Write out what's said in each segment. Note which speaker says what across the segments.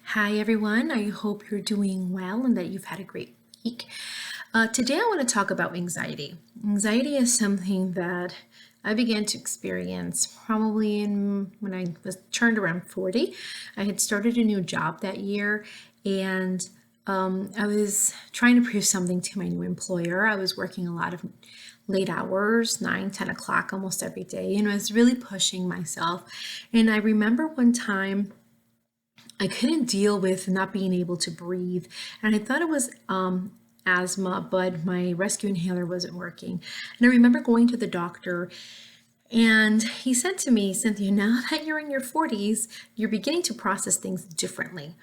Speaker 1: Hi, everyone. I hope you're doing well and that you've had a great week. Today, I want to talk about anxiety. Anxiety is something that I began to experience probably when I was turned around 40. I had started a new job that year, and I was trying to prove something to my new employer. I was working a lot of late hours, 9, 10 o'clock almost every day, and I was really pushing myself. And I remember one time I couldn't deal with not being able to breathe. And I thought it was asthma, but my rescue inhaler wasn't working. And I remember going to the doctor, and he said to me, Cynthia, now that you're in your 40s, you're beginning to process things differently.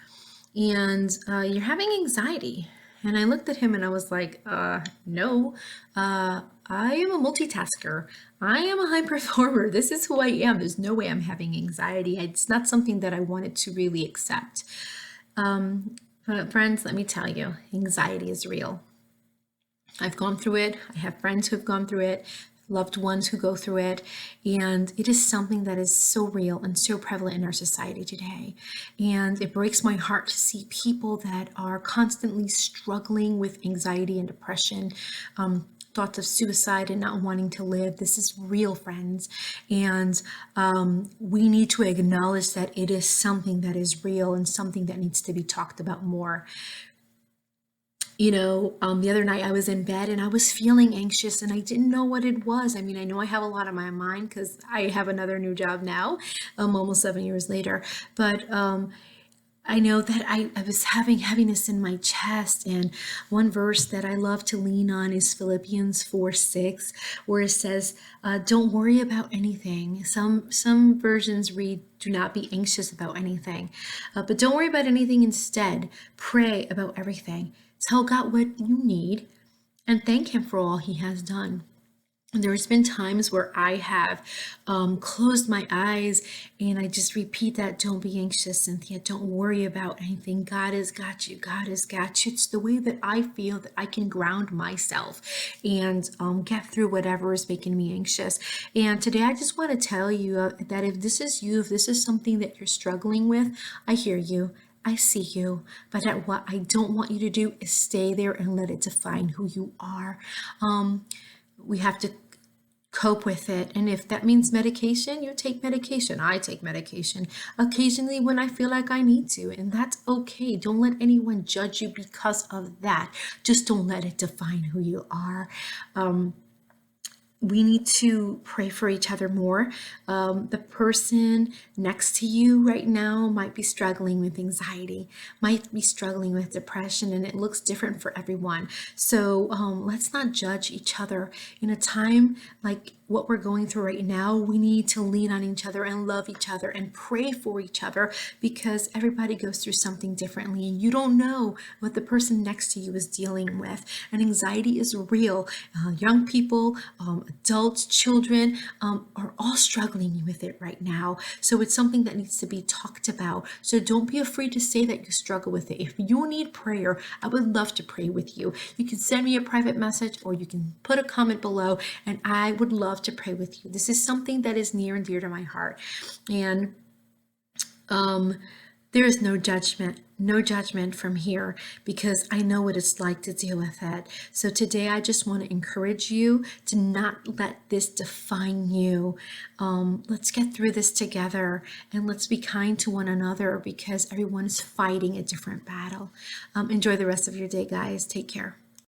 Speaker 1: And you're having anxiety. And I looked at him and I was like, no, I am a multitasker. I am a high performer. This is who I am. There's no way I'm having anxiety. It's not something that I wanted to really accept. But friends, let me tell you, anxiety is real. I've gone through it. I have friends who have gone through it, loved ones who go through it, and it is something that is so real and so prevalent in our society today. And it breaks my heart to see people that are constantly struggling with anxiety and depression, thoughts of suicide and not wanting to live. This is real, friends. And we need to acknowledge that it is something that is real and something that needs to be talked about more. The other night I was in bed and I was feeling anxious and I didn't know what it was. I mean, I know I have a lot on my mind because I have another new job now, almost 7 years later. But I know that I was having heaviness in my chest. And one verse that I love to lean on is Philippians 4:6, where it says, don't worry about anything. Some versions read, do not be anxious about anything. But don't worry about anything instead. Pray about everything. Tell God what you need and thank Him for all He has done. And there's been times where I have closed my eyes and I just repeat that, don't be anxious, Cynthia. Don't worry about anything. God has got you. God has got you. It's the way that I feel that I can ground myself and get through whatever is making me anxious. And today I just want to tell you that if this is you, if this is something that you're struggling with, I hear you. I see you, but what I don't want you to do is stay there and let it define who you are. We have to cope with it. And if that means medication, you take medication. I take medication occasionally when I feel like I need to, and that's okay. Don't let anyone judge you because of that. Just don't let it define who you are. We need to pray for each other more. The person next to you right now might be struggling with anxiety, might be struggling with depression, and it looks different for everyone. So let's not judge each other. In a time like what we're going through right now, we need to lean on each other and love each other and pray for each other, because everybody goes through something differently and you don't know what the person next to you is dealing with. And anxiety is real. Young people, adults, children are all struggling with it right now. So it's something that needs to be talked about. So don't be afraid to say that you struggle with it. If you need prayer, I would love to pray with you. You can send me a private message or you can put a comment below and I would love to pray with you. This is something that is near and dear to my heart. And there is no judgment from here, because I know what it's like to deal with it. So today I just want to encourage you to not let this define you. Let's get through this together and let's be kind to one another, because everyone is fighting a different battle. Enjoy the rest of your day, guys. Take care.